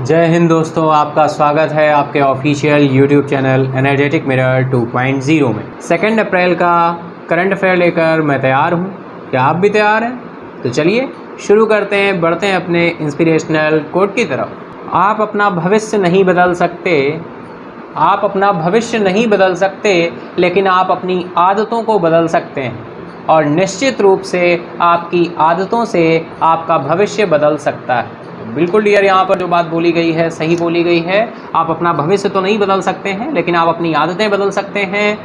जय हिंद दोस्तों, आपका स्वागत है आपके official YouTube channel energetic mirror 2.0 में। 2 अप्रैल का करंट अफेयर लेकर मैं तैयार हूँ। क्या आप भी तैयार हैं? तो चलिए शुरू करते हैं, बढ़ते हैं अपने इंस्पिरेशनल कोट की तरफ। आप अपना भविष्य नहीं बदल सकते, लेकिन आप अपनी आदतों को बदल सकते हैं और निश्चित रूप से आपकी आदतों से आपका भविष्य बदल सकता है। बिल्कुल डियर, यहाँ पर जो बात बोली गई है सही बोली गई है। आप अपना भविष्य तो नहीं बदल सकते हैं, लेकिन आप अपनी आदतें बदल सकते हैं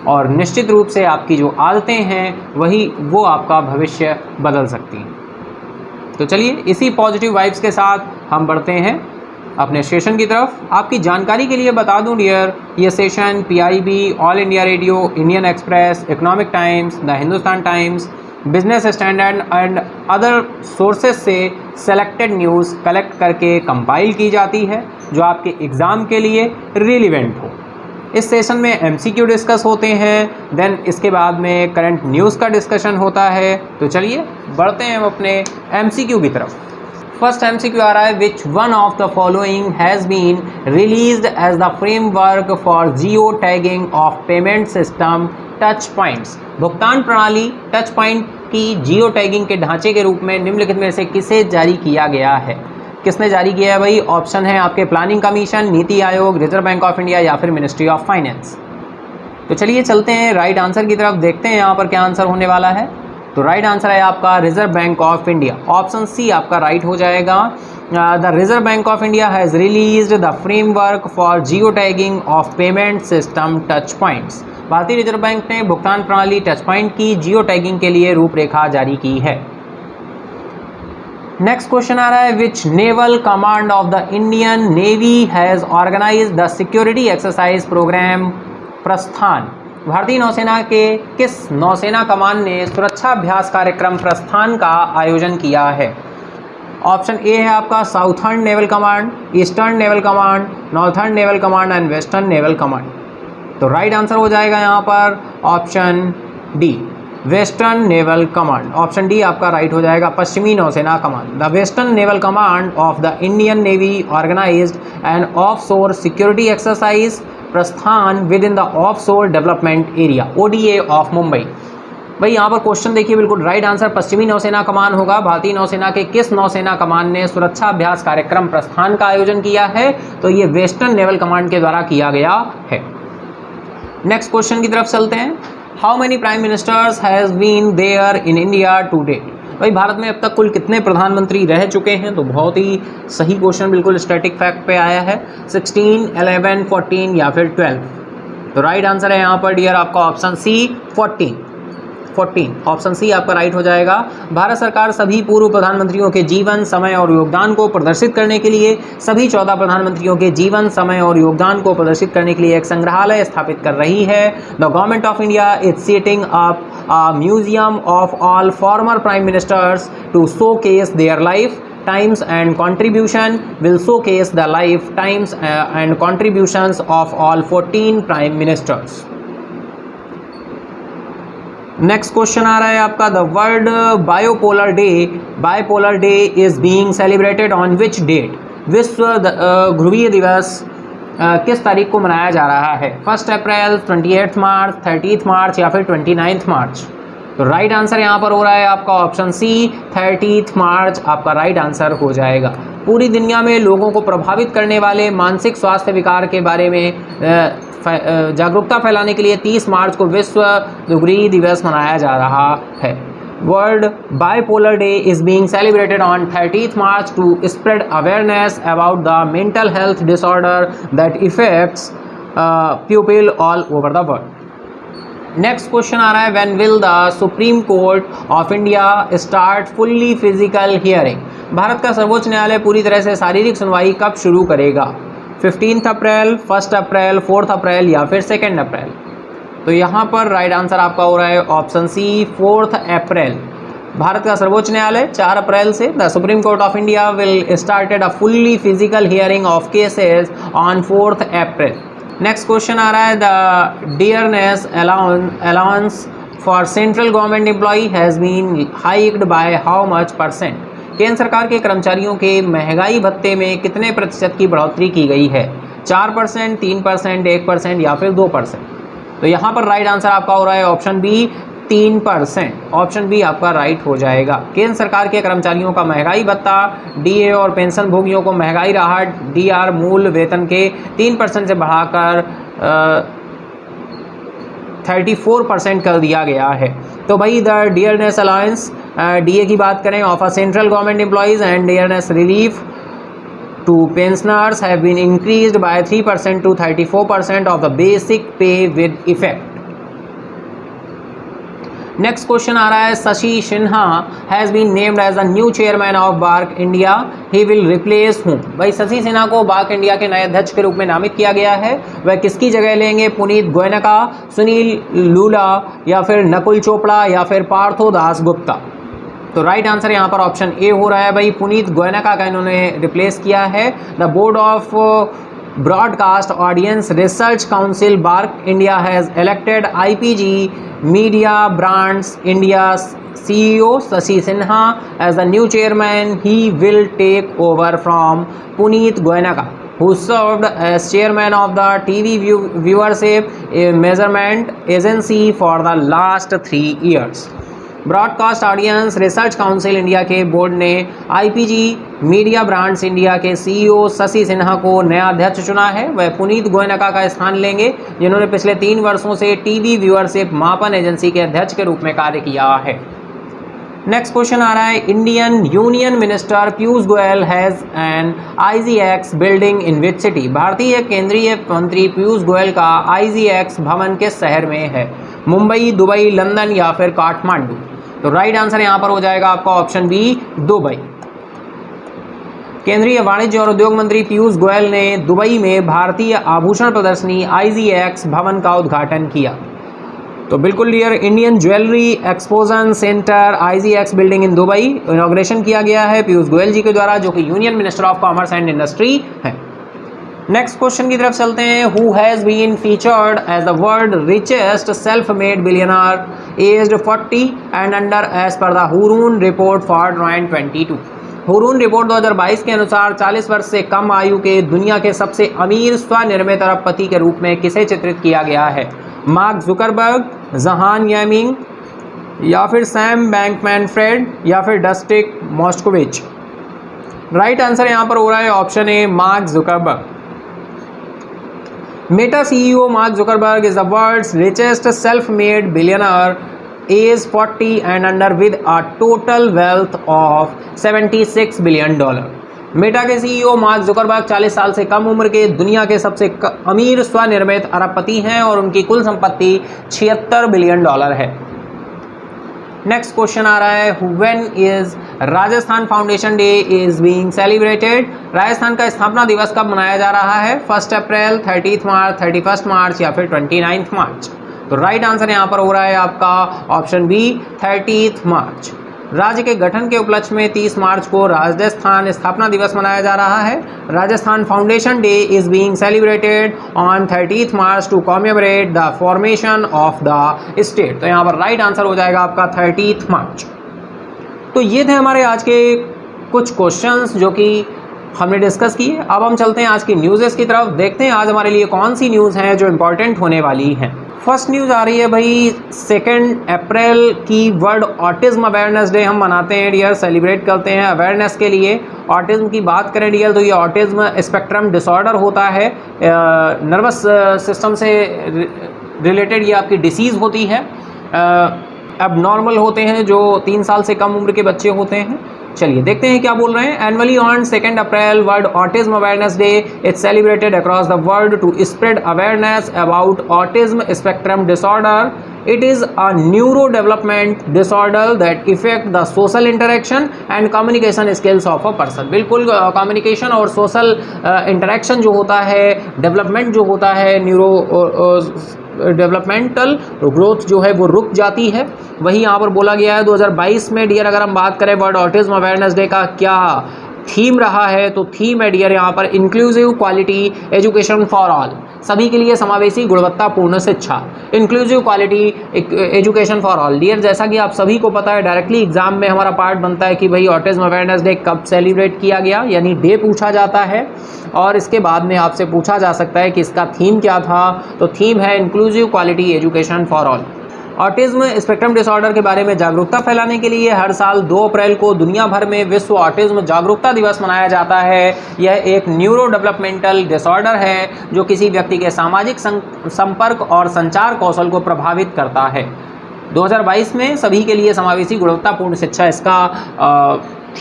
और निश्चित रूप से आपकी जो आदतें हैं वो आपका भविष्य बदल सकती हैं। तो चलिए इसी पॉजिटिव वाइब्स के साथ हम बढ़ते हैं अपने सेशन की तरफ। आपकी जानकारी के लिए बता दूं डियर, ये session PIB, all India radio, Indian express, economic times, the Hindustan times, business standard and other sources से सेलेक्टेड न्यूज़ कलेक्ट करके कंपाइल की जाती है जो आपके एग्ज़ाम के लिए रिलेवेंट हो। इस सेशन में MCQ डिस्कस होते हैं, देन इसके बाद में करंट न्यूज़ का डिस्कशन होता है। तो चलिए बढ़ते हैं हम अपने MCQ की तरफ। फर्स्ट MCQ आ रहा है, which one of the following has been released as the framework for geo tagging of payment system touch points. भुगतान प्रणाली टच पॉइंट की जियो टैगिंग के ढांचे के रूप में निम्नलिखित में से किसे जारी किया गया है? किसने जारी किया है भाई? ऑप्शन है आपके planning commission, NITI Aayog, reserve Bank of India या फिर मिनिस्ट्री ऑफ फाइनेंस। तो चलिए चलते हैं राइट आंसर की तरफ, देखते हैं यहाँ पर क्या आंसर होने वाला है। तो राइट आंसर है आपका Reserve Bank of India. Option C आपका राइट हो जाएगा। The Reserve Bank of India has released the framework for geo tagging of payment system touch points. भारतीय रिजर्व बैंक ने भुगतान प्रणाली टच पॉइंट की जियो टैगिंग के लिए रूपरेखा जारी की है। नेक्स्ट क्वेश्चन आ रहा है, which naval command of the Indian navy has organized the security exercise program Prasthan. भारतीय नौसेना के किस नौसेना कमान ने सुरक्षा अभ्यास कार्यक्रम प्रस्थान का आयोजन किया है? ऑप्शन ए है आपका southern naval command, eastern naval command, northern naval command and western naval command. तो राइट आंसर हो जाएगा यहाँ पर option D, western naval command. Option D आपका राइट हो जाएगा, पश्चिमी नौसेना कमान। The western naval command of the Indian navy organized an offshore security exercise Prasthan with in the offshore development area ODA off Mumbai. भाई यहाँ पर क्वेश्चन देखिए, बिल्कुल राइट आंसर पश्चिमी नौसेना कमान होगा। भारतीय नौसेना के किस नौसेना कमान ने सुरक्षा अभ्यास कार्यक्रम प्रस्थान का आयोजन किया है? तो ये वेस्टर्न नेवल कमांड के द्वारा किया गया है। नेक्स्ट क्वेश्चन की तरफ चलते हैं। How many prime ministers has been there in India to date. भाई भारत में अब तक कुल कितने प्रधानमंत्री रह चुके हैं? तो बहुत ही सही क्वेश्चन, बिल्कुल स्टैटिक फैक्ट पे आया है। 16, 11, 14 या फिर 12। तो राइट आंसर है यहाँ पर डियर आपका ऑप्शन सी 14। ऑप्शन सी आपका राइट हो जाएगा। भारत सरकार सभी पूर्व प्रधानमंत्रियों के जीवन, समय और योगदान को प्रदर्शित करने के लिए सभी 14 प्रधानमंत्रियों के जीवन, समय और योगदान को प्रदर्शित करने के लिए एक संग्रहालय स्थापित कर रही है। The government of India is setting up a museum of all former prime ministers to showcase their life times and contribution will showcase the lifetimes and contributions of all 14 prime ministers. Next question आ रहा है आपका, the world bipolar day is being celebrated on which date. विश्व ध्रुवीय दिवस किस तारीख को मनाया जा रहा है? 1 अप्रैल, 28 मार्च, 30 मार्च या फिर 29 मार्च। तो राइट आंसर यहाँ पर हो रहा है आपका ऑप्शन सी 30 मार्च आपका राइट आंसर हो जाएगा। पूरी दुनिया में लोगों को प्रभावित करने वाले मानसिक स्वास्थ्य विकार के बारे में जागरूकता फैलाने के लिए 30 मार्च को विश्व ध्रुवीय दिवस मनाया जा रहा है। World bipolar day is being celebrated on 30 March to spread awareness about the mental health disorder that affects people all over the world. Next question आ रहा है, when will the supreme court of India start fully physical hearing. Bharat का सर्वोच्च न्यायालय पूरी तरह से शारीरिक सुनवाई कब शुरू करेगा? 15 अप्रैल, 1 अप्रैल, 4 अप्रैल या फिर 2 अप्रैल। तो यहाँ पर राइट आंसर आपका हो रहा है ऑप्शन सी 4 अप्रैल। भारत का सर्वोच्च न्यायालय 4 अप्रैल से the supreme court of India will started a fully physical hearing of cases on 4 April. Next question आ रहा है, the dearness allowance for central government employee has been hiked by how much %। केंद्र सरकार के कर्मचारियों के महंगाई भत्ते में कितने प्रतिशत की बढ़ोतरी की गई है? 4%, 3%, 1% या फिर 2%? तो यहाँ पर राइट आंसर आपका हो रहा है ऑप्शन बी 3%। ऑप्शन बी आपका राइट हो जाएगा। केंद्र सरकार के कर्मचारियों का महंगाई भत्ता, डीए और पेंशन भोगियों को महंगाई राहत डीआर मूल वेतन के 3% से बढ़ाकर 34% कर दिया गया है। तो भाई द डियरनेस अलाउंस डीए की बात करें of a central government employees and dearness relief to pensioners have been increased by 3% to 34% of the basic pay with effect. Next question आ रहा है Shashi Sinha has been named as the new chairman of BARC India, he will replace whom? भाई शशि सिन्हा को BARC India के नए अध्यक्ष के रूप में नामित किया गया है। वह किसकी जगह लेंगे? पुनीत गोयनका, सुनील लूला या फिर नकुल चोपड़ा या फिर पार्थो दास गुप्ता? तो राइट आंसर यहाँ पर ऑप्शन ए हो रहा है भाई, पुनीत गोयनका का इन्होंने रिप्लेस किया है। The Board of Broadcast Audience Research Council BARC India has elected IPG Mediabrands India CEO Shashi Sinha as the new chairman. He will take over from Puneet Goenka who served as chairman of the TV viewership measurement agency for the last 3 years. Broadcast Audience Research council India के board ने IPG Mediabrands India के CEO Shashi Sinha को नया अध्यक्ष चुना है। वह पुनीत गोयनका का स्थान लेंगे, जिन्होंने पिछले 3 वर्षों से टीवी व्यूअरशिप मापन एजेंसी के अध्यक्ष के रूप में कार्य किया है। नेक्स्ट क्वेश्चन आ रहा है Indian union minister Piyush Goyal has an IGX building in which city? भारतीय केंद्रीय मंत्री पीयूष गोयल का IGX भवन किस शहर में है? मुंबई, दुबई, लंदन या फिर काठमांडू? तो राइट आंसर यहाँ पर हो जाएगा आपका ऑप्शन बी दुबई। केंद्रीय वाणिज्य और उद्योग मंत्री पीयूष गोयल ने दुबई में भारतीय आभूषण प्रदर्शनी IGX भवन का उद्घाटन किया। तो बिल्कुल dear, Indian jewellery exposition centre IGX building in Dubai inauguration किया गया है पीयूष गोयल जी के द्वारा, जो कि union minister of commerce and industry है। नेक्स्ट क्वेश्चन की तरफ चलते हैं। Who has been featured as the world richest self made billionaire aged 40 and under as per the Hurun report for 2022? Hurun report 2022 के अनुसार 40 वर्ष से कम आयु के दुनिया के सबसे अमीर स्वनिर्मित अरबपति के रूप में किसे चित्रित किया गया है? मार्क जुकरबर्ग, जहान यामिंग या फिर सैम बैंकमैन-फ्रेड या फिर डस्टिक मॉस्कोविच? राइट आंसर यहाँ पर हो रहा है option A mark Zuckerberg. Meta CEO Mark Zuckerberg is the world's richest self-made billionaire, age 40 and under, with a total wealth of $76 billion. Meta के CEO मार्क जुकरबर्ग 40 साल से कम उम्र के दुनिया के सबसे अमीर स्वनिर्मित अरबपति हैं और उनकी कुल संपत्ति $76 बिलियन है। नेक्स्ट क्वेश्चन आ रहा है when is Rajasthan foundation day is being celebrated? Rajasthan का स्थापना दिवस कब मनाया जा रहा है? 1 अप्रैल, 30 मार्च, 31 मार्च या फिर 29 मार्च? तो राइट आंसर यहाँ पर हो रहा है आपका ऑप्शन बी 30 मार्च। राज्य के गठन के उपलक्ष्य में 30 मार्च को राजस्थान स्थापना दिवस मनाया जा रहा है। Rajasthan foundation day is being celebrated on 30 March to commemorate the formation of the state. तो यहाँ पर राइट आंसर हो जाएगा आपका 30 मार्च। तो ये थे हमारे आज के कुछ क्वेश्चंस जो कि हमने डिस्कस किए। अब हम चलते हैं आज की न्यूज़ की तरफ, देखते हैं आज हमारे लिए कौन सी न्यूज़ हैं जो इम्पोर्टेंट होने वाली हैं। फर्स्ट न्यूज़ आ रही है भाई 2 अप्रैल की वर्ल्ड ऑटिज्म अवेयरनेस डे हम मनाते हैं डियर, सेलिब्रेट करते हैं अवेयरनेस के लिए। ऑटिज्म की बात करें डियर तो ये ऑटिज्म स्पेक्ट्रम डिसऑर्डर होता है, नर्वस सिस्टम से रिलेटेड ये आपकी डिसीज़ होती है। अब नॉर्मल होते हैं जो 3 साल से कम उम्र के बच्चे होते हैं। चलिए देखते हैं क्या बोल रहे हैं। Annually on 2 April world autism awareness day it's celebrated across the world to spread awareness about autism spectrum disorder. It is a neuro development disorder that effect the social interaction and communication skills of a person. बिल्कुल communication और social interaction जो होता है, development जो होता है, neuro developmental growth जो है वो रुक जाती है। वही यहाँ पर बोला गया है 2022 में डियर, अगर हम बात करें वर्ल्ड ऑटिज्म अवेयरनेस डे का क्या थीम रहा है तो थीम है डियर यहाँ पर inclusive quality education for all. सभी के लिए समावेशी गुणवत्तापूर्ण शिक्षा, inclusive quality education for all. Dear, जैसा कि आप सभी को पता है डायरेक्टली एग्जाम में हमारा पार्ट बनता है कि भाई ऑटिज्म अवेयरनेस डे कब सेलिब्रेट किया गया, यानी डे पूछा जाता है और इसके बाद में आपसे पूछा जा सकता है कि इसका थीम क्या था। तो थीम है inclusive quality education for all. Autism spectrum disorder के बारे में जागरूकता फैलाने के लिए हर साल 2 अप्रैल को दुनिया भर में विश्व ऑटिज्म जागरूकता दिवस मनाया जाता है। यह एक न्यूरो डेवलपमेंटल डिसऑर्डर है जो किसी व्यक्ति के सामाजिक संपर्क और संचार कौशल को प्रभावित करता है। 2022 में सभी के लिए समावेशी गुणवत्तापूर्ण शिक्षा इसका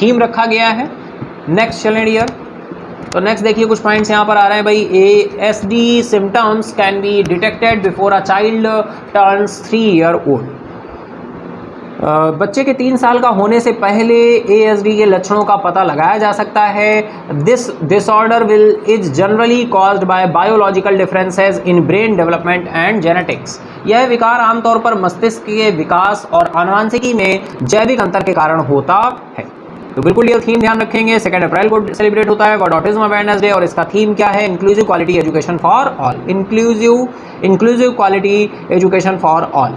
थीम रखा गया है। नेक्स्ट चलें डियर, तो नेक्स्ट देखिए कुछ पॉइंट्स यहाँ पर आ रहे हैं भाई। ASD symptoms can be detected before a child turns 3 year old. बच्चे के 3 साल का होने से पहले ASD के लक्षणों का पता लगाया जा सकता है। This disorder is generally caused by biological differences in brain development and genetics. यह विकार आमतौर पर मस्तिष्क के विकास और आनुवंशिकी में जैविक अंतर के कारण होता है। तो बिल्कुल ये थीम ध्यान रखेंगे। 2 अप्रैल को सेलिब्रेट होता है वर्ल्ड ऑटिज्म अवेयरनेस डे और इसका थीम क्या है? Inclusive quality education for all. Inclusive quality education for all.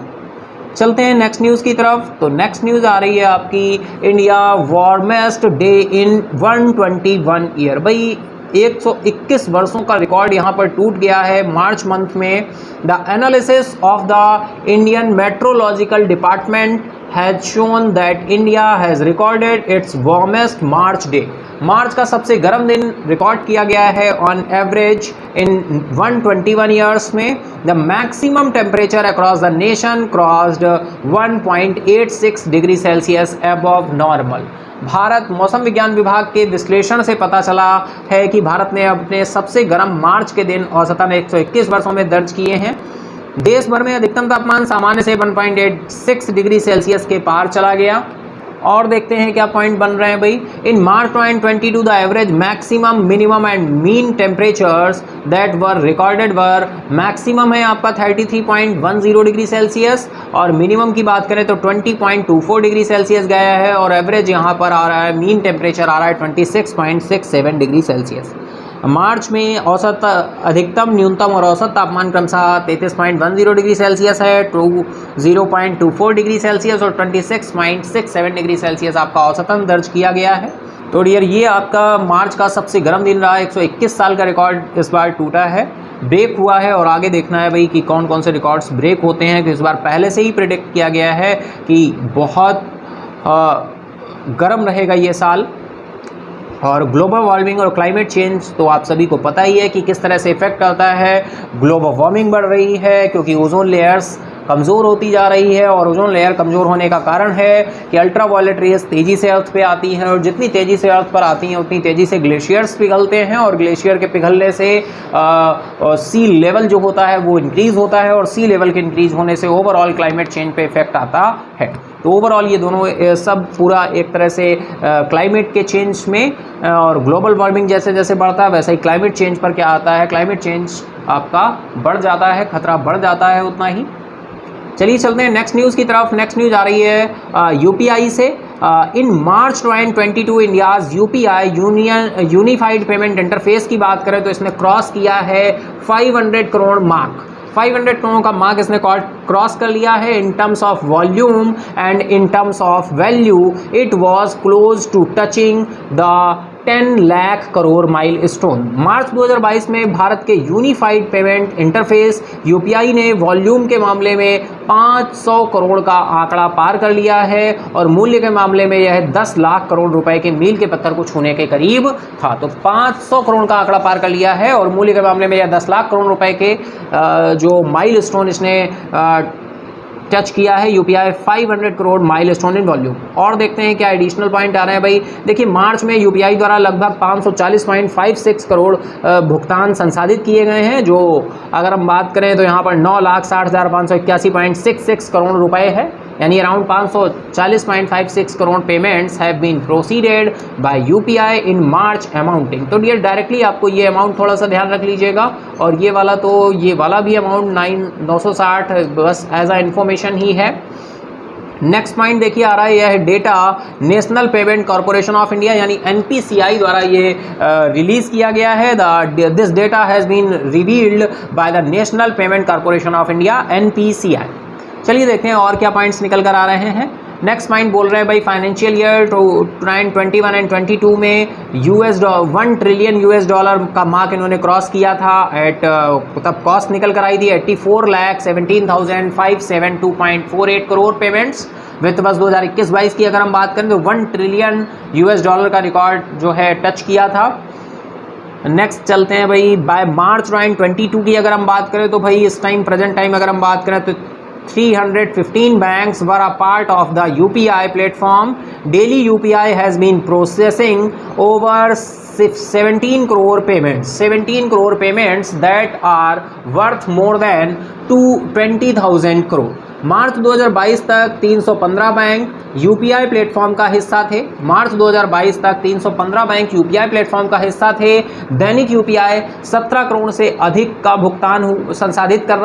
चलते हैं नेक्स्ट न्यूज़ की तरफ। तो नेक्स्ट न्यूज़ आ रही है आपकी India warmest day in 121 year. भाई 121 वर्षों का रिकॉर्ड यहाँ पर टूट गया है मार्च मंथ में। The analysis of the Indian Meteorological Department has shown that India has recorded its warmest March day। मार्च का सबसे गर्म दिन रिकॉर्ड किया गया है ऑन एवरेज इन 121 ईयर्स में। The maximum temperature across the nation crossed 1.86 degree Celsius above normal. Bharat मौसम विज्ञान विभाग के विश्लेषण से पता चला है कि भारत ने अपने सबसे गर्म मार्च के दिन औसतन 121 वर्षों में दर्ज किए हैं। देश भर में अधिकतम तापमान सामान्य से 1.86 डिग्री सेल्सियस के पार चला गया। और देखते हैं क्या पॉइंट बन रहे हैं भाई। इन मार्च 2022 the average maximum minimum and mean temperatures that were recorded were, maximum है आपका 33.10 डिग्री सेल्सियस और मिनिमम की बात करें तो 20.24 डिग्री सेल्सियस गया है और एवरेज यहाँ पर आ रहा है, मीन टेम्परेचर आ रहा है 26.67 डिग्री सेल्सियस। मार्च में औसत अधिकतम न्यूनतम और औसत तापमान क्रमशः 33.10 डिग्री सेल्सियस है, 0.24 डिग्री सेल्सियस और 26.67 डिग्री सेल्सियस आपका औसतन दर्ज किया गया है। तो डियर ये आपका मार्च का सबसे गर्म दिन रहा। 121 साल का रिकॉर्ड इस बार टूटा है, ब्रेक हुआ है और आगे देखना है भाई कि कौन कौन से रिकॉर्ड्स ब्रेक होते हैं। कि इस बार पहले से ही प्रेडिक्ट किया गया है कि बहुत गर्म रहेगा ये साल। और ग्लोबल वार्मिंग और क्लाइमेट चेंज तो आप सभी को पता ही है कि किस तरह से इफेक्ट करता है। ग्लोबल वार्मिंग बढ़ रही है क्योंकि ओजोन लेयर्स कमज़ोर होती जा रही है और ओजोन लेयर कमज़ोर होने का कारण है कि अल्ट्रा वायलेट रेज तेज़ी से अर्थ पे आती हैं और जितनी तेज़ी से अर्थ पर आती हैं उतनी तेज़ी से ग्लेशियर्स पिघलते हैं और ग्लेशियर के पिघलने से सी लेवल जो होता है वो इंक्रीज़ होता है और सी लेवल के इंक्रीज़ होने से ओवरऑल क्लाइमेट चेंज पे इफेक्ट आता है। तो ओवरऑल ये दोनों सब पूरा एक तरह से क्लाइमेट के चेंज में और ग्लोबल वार्मिंग जैसे जैसे बढ़ता है वैसे ही क्लाइमेट चेंज पर क्या आता है, क्लाइमेट चेंज आपका बढ़ जाता है, खतरा बढ़ जाता है उतना ही। चलिए चलते हैं नेक्स्ट न्यूज़ की तरफ। नेक्स्ट न्यूज़ आ रही है यूपीआई से। इन मार्च 2022 India's UPI unified payment interface की बात करें तो इसने क्रॉस किया है 500 करोड़ मार्क। 500 करोड़ का मार्क इसने क्रॉस कर लिया है। In terms of volume and in terms of value it was close to touching the 10 lakh crore milestone. मार्च 2022 में भारत के यूनिफाइड पेमेंट इंटरफेस यूपीआई ने वॉल्यूम के मामले में 500 करोड़ का आंकड़ा पार कर लिया है और मूल्य के मामले में यह 10 लाख करोड़ रुपए के मील के पत्थर को छूने के करीब था। तो 500 करोड़ का आंकड़ा पार कर लिया है और मूल्य के मामले में यह 10 लाख करोड़ रुपए के जो माइल स्टोन इसने टच किया है। UPI 500 crore mile stone in volume. और देखते हैं क्या एडिशनल पॉइंट आ रहे हैं भाई। देखिए मार्च में यूपीआई द्वारा लगभग 540.56 करोड़ भुगतान संसाधित किए गए हैं, जो अगर हम बात करें तो यहाँ पर 9,60,581.66 करोड़ रुपए है, यानी around 540.56 crore payments have been proceeded by UPI in March amounting. तो डियर डायरेक्टली आपको ये अमाउंट थोड़ा सा ध्यान रख लीजिएगा और ये वाला भी अमाउंट 960 बस एज अ इन्फॉर्मेशन ही है। नेक्स्ट पॉइंट देखिए आ रहा है, यह data National Payment Corporation of India यानी एनपीसीआई द्वारा ये रिलीज किया गया है। This data has been revealed by the National Payment Corporation of India NPCI. चलिए देखते हैं और क्या पॉइंट्स निकल कर आ रहे हैं। नेक्स्ट पॉइंट बोल रहे हैं भाई फाइनेंशियल ईयर 21 एंड 22 में $1 ट्रिलियन का मार्क इन्होंने क्रॉस किया था एट, तब कॉस्ट निकल कर आई थी 84,17,572.48 करोड़ पेमेंट्स। वित्त वर्ष 2021-22 की अगर हम बात करें तो $1 ट्रिलियन का रिकॉर्ड जो है टच किया था। नेक्स्ट चलते हैं भाई, बाय मार्च 2022 की अगर हम बात करें तो भाई इस टाइम प्रेजेंट टाइम अगर हम बात करें तो 315 banks were a part of the UPI platform. Daily UPI has been processing over 17 crore payments. 17 crore payments that are worth more than 20,000 crore. मार्च 2022 तक 315 बैंक यूपीआई प्लेटफॉर्म का हिस्सा थे। मार्च 2022 तक 315 बैंक यूपीआई प्लेटफॉर्म का हिस्सा थे। दैनिक यूपीआई 17 करोड़ से अधिक का भुगतान संसाधित कर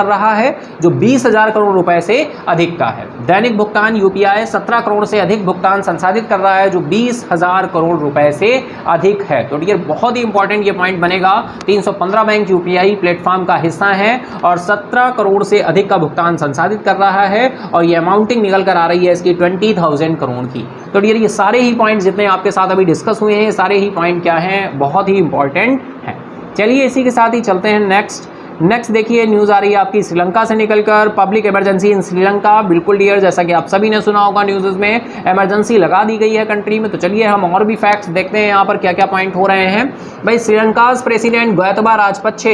रहा है जो 20,000 करोड़ रुपए से अधिक का है। दैनिक भुगतान यूपीआई 17 करोड़ से अधिक भुगतान संसाधित कर रहा है जो 20,000 करोड़ रुपए से अधिक है। तो ये बहुत ही इंपॉर्टेंट ये पॉइंट बनेगा। 315 बैंक यूपीआई प्लेटफॉर्म का हिस्सा है और 17 करोड़ से अधिक का भुगतान संसाधित कर रहा है और ये अमाउंटिंग निकल कर आ रही है इसकी 20,000 करोड़ की। तो ये सारे ही पॉइंट जितने आपके साथ अभी डिस्कस हुए हैं, सारे ही पॉइंट क्या हैं, बहुत ही इंपॉर्टेंट हैं। चलिए इसी के साथ ही चलते हैं नेक्स्ट देखिए न्यूज़ आ रही है आपकी श्रीलंका से निकलकर, पब्लिक इमरजेंसी इन श्रीलंका। बिल्कुल डियर, जैसा कि आप सभी ने सुना होगा न्यूज़ में इमरजेंसी लगा दी गई है कंट्री में। तो चलिए हम और भी फैक्ट्स देखते हैं यहाँ पर क्या क्या पॉइंट हो रहे हैं। भाई Sri Lanka's president Gotabaya Rajapaksa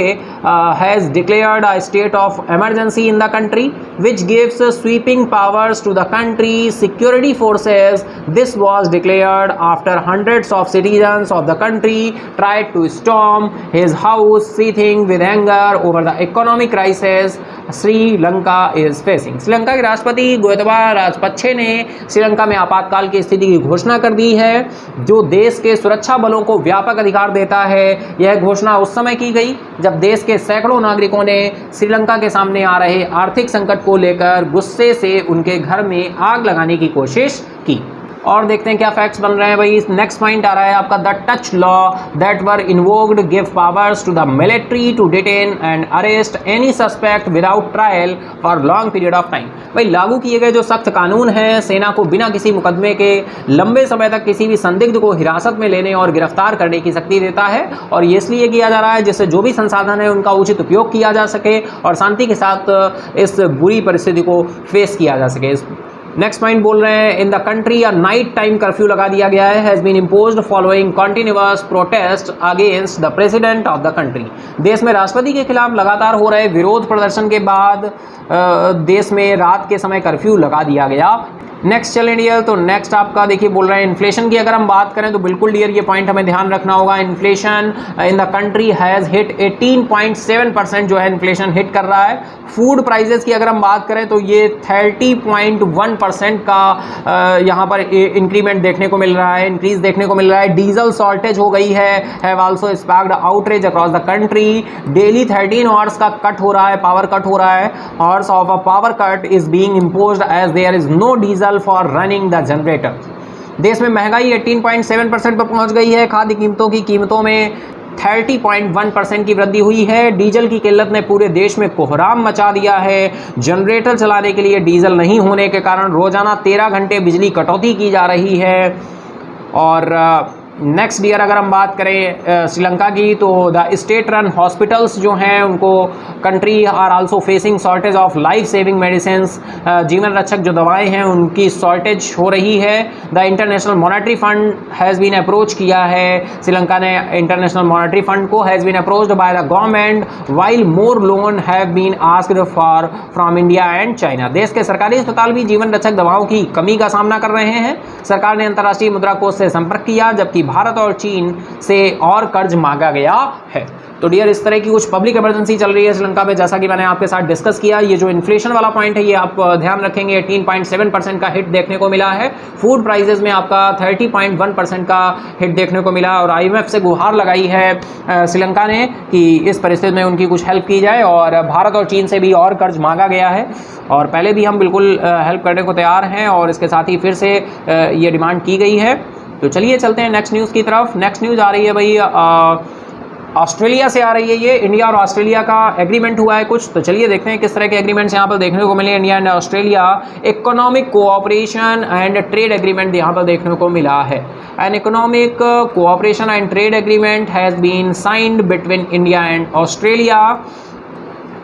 has declared a state of emergency in the country which gives sweeping powers to the country's security forces. This was declared after hundreds of citizens of the country tried to storm his house, seething with anger over the economic crisis Sri Lanka is facing. Sri Lanka के राष्ट्रपति गोताबाया राजपक्षे ने श्रीलंका में आपातकाल की स्थिति की घोषणा कर दी है जो देश के सुरक्षा बलों को व्यापक अधिकार देता है। यह घोषणा उस समय की गई जब देश के सैकड़ों नागरिकों ने श्रीलंका के सामने आ रहे आर्थिक संकट को लेकर गुस्से से उनके घर में आग लगाने की कोशिश की। और देखते हैं क्या फैक्ट्स बन रहे हैं भाई। नेक्स्ट पॉइंट आ रहा है आपका, the touch law that were invoked give powers to the military to detain and arrest any suspect without trial for long period of time. भाई लागू किए गए जो सख्त कानून हैं सेना को बिना किसी मुकदमे के लंबे समय तक किसी भी संदिग्ध को हिरासत में लेने और गिरफ्तार करने की शक्ति देता है और ये इसलिए किया जा रहा है जिससे जो भी संसाधन है उनका उचित उपयोग किया जा सके और शांति के साथ इस बुरी परिस्थिति को फेस किया जा सके। नेक्स्ट पॉइंट बोल रहे हैं, in the country night time curfew लगा दिया गया है, has been imposed following continuous protest against the president of the country. देश में राष्ट्रपति के खिलाफ लगातार हो रहे विरोध प्रदर्शन के बाद देश में रात के समय कर्फ्यू लगा दिया गया। नेक्स्ट चलें डियर, तो नेक्स्ट आपका देखिए बोल रहे हैं इन्फ्लेशन की अगर हम बात करें तो बिल्कुल डियर ये पॉइंट हमें ध्यान रखना होगा। Inflation in the country has hit 18.7% जो है इन्फ्लेशन हिट कर रहा है। फूड प्राइजेस की अगर हम बात करें तो ये 30.1% का यहाँ पर इंक्रीमेंट देखने को मिल रहा है, इंक्रीज देखने को मिल रहा है। डीजल शॉर्टेज हो गई have also sparked outrage across the country. Daily 13 hours का कट हो रहा है, पावर कट हो रहा है। Hours of a power cut is being imposed as there is no diesel for running the generator. देश में महंगाई 18.7% पर पहुंच गई है। खाद्य कीमतों में 30.1% की वृद्धि हुई है। डीजल की किल्लत ने पूरे देश में कोहराम मचा दिया है। जनरेटर चलाने के लिए डीजल नहीं होने के कारण रोजाना 13 घंटे बिजली कटौती की जा रही है। और नेक्स्ट ईयर अगर हम बात करें श्रीलंका की तो द स्टेट रन हॉस्पिटल्स जो हैं उनको country are also facing shortage of life saving medicine. जीवन रक्षक जो दवाएं हैं उनकी शॉर्टेज हो रही है। The International Monetary Fund has been approach किया है, श्रीलंका ने इंटरनेशनल मॉनेटरी फंड को has been approached by the government while more loan have been asked for from India and China. देश के सरकारी अस्पताल भी जीवन रक्षक दवाओं की कमी का सामना कर रहे हैं। सरकार ने अंतर्राष्ट्रीय मुद्रा कोष से संपर्क किया जबकि भारत और चीन से और कर्ज मांगा गया है। तो डियर इस तरह की कुछ पब्लिक इमरजेंसी चल रही है श्रीलंका में, जैसा कि मैंने आपके साथ डिस्कस किया। ये जो इन्फ्लेशन वाला पॉइंट है ये आप ध्यान रखेंगे, 18.7% का हिट देखने को मिला है। फूड प्राइसेस में आपका 30.1% का हिट देखने को मिला, और IMF से गुहार लगाई है श्रीलंका ने कि इस परिस्थिति में उनकी कुछ हेल्प की जाए, और भारत और चीन से भी और कर्ज मांगा गया है, और पहले भी हम बिल्कुल हेल्प करने को तैयार हैं, और इसके साथ ही फिर से ये डिमांड की गई है। तो चलिए चलते हैं नेक्स्ट न्यूज़ की तरफ। नेक्स्ट न्यूज़ आ रही है भाई ऑस्ट्रेलिया से आ रही है। ये इंडिया और ऑस्ट्रेलिया का एग्रीमेंट हुआ है कुछ, तो चलिए देखते हैं किस तरह के एग्रीमेंट्स यहाँ पर देखने को मिले। India and Australia economic cooperation and trade agreement यहाँ पर देखने को मिला है। An economic cooperation and trade agreement has been signed between India and Australia.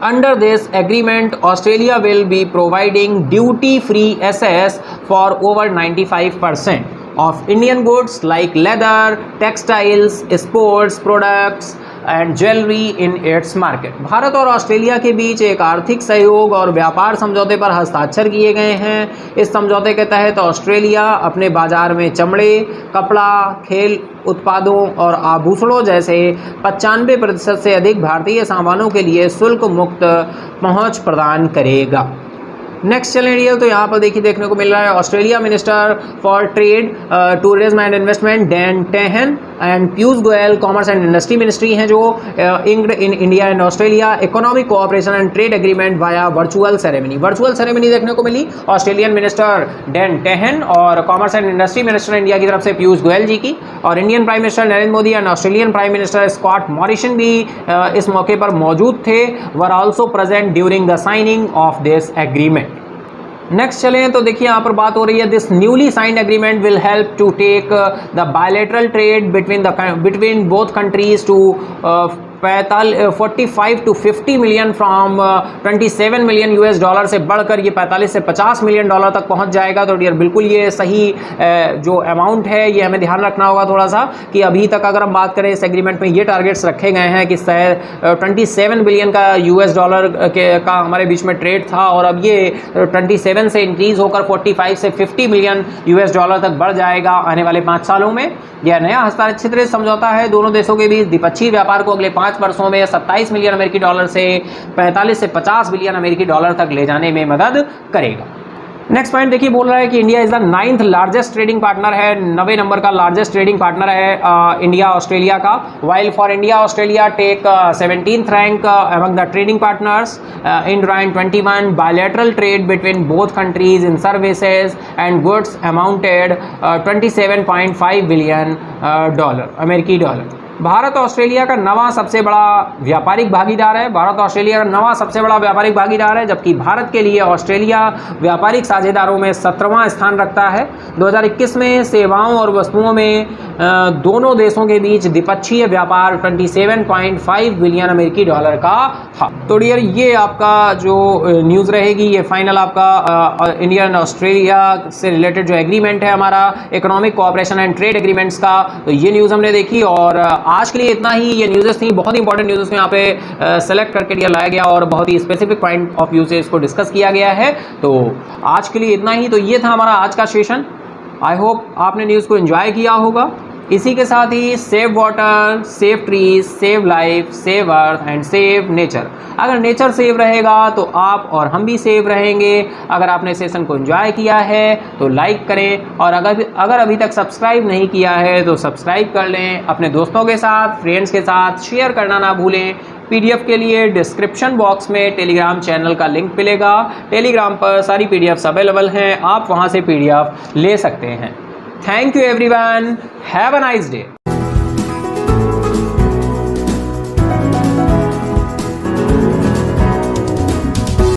Under this agreement, Australia will be providing duty-free access for over 95% of Indian goods like leather, textiles, sports products and jewelry in its market. Bharat और Australia के बीच एक आर्थिक सहयोग और व्यापार समझौते पर हस्ताक्षर किए गए हैं। इस समझौते के तहत ऑस्ट्रेलिया अपने बाजार में चमड़े, कपड़ा, खेल उत्पादों और आभूषणों जैसे 95% से अधिक भारतीय सामानों के लिए शुल्क मुक्त पहुंच प्रदान करेगा। नेक्स्ट चलें डियर, तो यहाँ पर देखिए देखने को मिल रहा है Australia minister for trade, tourism and investment Dan Tehan and Piyush Goyal commerce and industry ministry हैं जो inked in India and Australia economic cooperation and trade agreement via virtual ceremony. Virtual ceremony देखने को मिली ऑस्ट्रेलियन मिनिस्टर डैन टेहन और commerce and industry minister India की तरफ से पीयूष गोयल जी की, और Indian prime minister Narendra Modi and Australian prime minister Scott Morrison भी इस मौके पर मौजूद थे, were also present during the signing of this agreement. Next चलें तो देखिए यहाँ पर बात हो रही है this newly signed agreement will help to take the bilateral trade between both countries to 45 to 50 million from 27 million US dollar से बढ़कर ये 45 से 50 मिलियन डॉलर तक पहुंच जाएगा। तो डियर बिल्कुल ये सही जो अमाउंट है ये हमें ध्यान रखना होगा थोड़ा सा, कि अभी तक अगर हम बात करें इस एग्रीमेंट में ये टारगेट्स रखे गए हैं कि 27 बिलियन का US डॉलर का हमारे बीच में ट्रेड था, और अब ये 27 से इंक्रीज होकर 45 से 50 मिलियन US डॉलर तक बढ़ जाएगा आने वाले 5 सालों में। यह नया हस्ताक्षरित समझौता है दोनों देशों के बीच द्विपक्षीय व्यापार को अगले 5 वर्षों में 27 मिलियन अमेरिकी डॉलर से 45 से 50 बिलियन अमेरिकी डॉलर तक ले जाने में मदद करेगा। नेक्स्ट पॉइंट देखिए बोल रहा है कि India is the 9th largest trading partner है, 90 नंबर का लार्जेस्ट ट्रेडिंग पार्टनर है इंडिया ऑस्ट्रेलिया का। While for India Australia take 17th rank among the trading partners in 2021 bilateral trade between both countries in services and goods amounted 27.5 billion dollar अमेरिकी dollar. भारत ऑस्ट्रेलिया का नवा सबसे बड़ा व्यापारिक भागीदार है। भारत ऑस्ट्रेलिया का नवा सबसे बड़ा व्यापारिक भागीदार है, जबकि भारत के लिए ऑस्ट्रेलिया व्यापारिक साझेदारों में 17वां स्थान रखता है। 2021 में सेवाओं और वस्तुओं में दोनों देशों के बीच द्विपक्षीय व्यापार 27.5 बिलियन अमेरिकी डॉलर का था। तो डियर ये आपका जो न्यूज़ रहेगी ये फाइनल आपका इंडिया एंड ऑस्ट्रेलिया से रिलेटेड जो एग्रीमेंट है हमारा economic cooperation and trade agreements का, तो ये न्यूज़ हमने देखी। और आज के लिए इतना ही, ये न्यूज़ेस थी, बहुत इंपॉर्टेंट न्यूज़ यहाँ पे सेलेक्ट करके दिया लाया गया और बहुत ही स्पेसिफिक पॉइंट ऑफ व्यू से इसको डिस्कस किया गया है। तो आज के लिए इतना ही, तो ये था हमारा आज का सेशन। आई होप आपने न्यूज़ को एंजॉय किया होगा। इसी के साथ ही save water, save trees, save life, save earth and save nature. अगर नेचर सेव रहेगा तो आप और हम भी सेव रहेंगे। अगर आपने सेशन को एंजॉय किया है तो लाइक करें, और अगर अभी तक सब्सक्राइब नहीं किया है तो सब्सक्राइब कर लें। अपने दोस्तों के साथ, फ्रेंड्स के साथ शेयर करना ना भूलें। PDF के लिए डिस्क्रिप्शन बॉक्स में टेलीग्राम चैनल का लिंक मिलेगा। टेलीग्राम पर सारी PDFs अवेलेबल हैं, आप वहाँ से PDF ले सकते हैं। Thank you everyone. Have a nice day.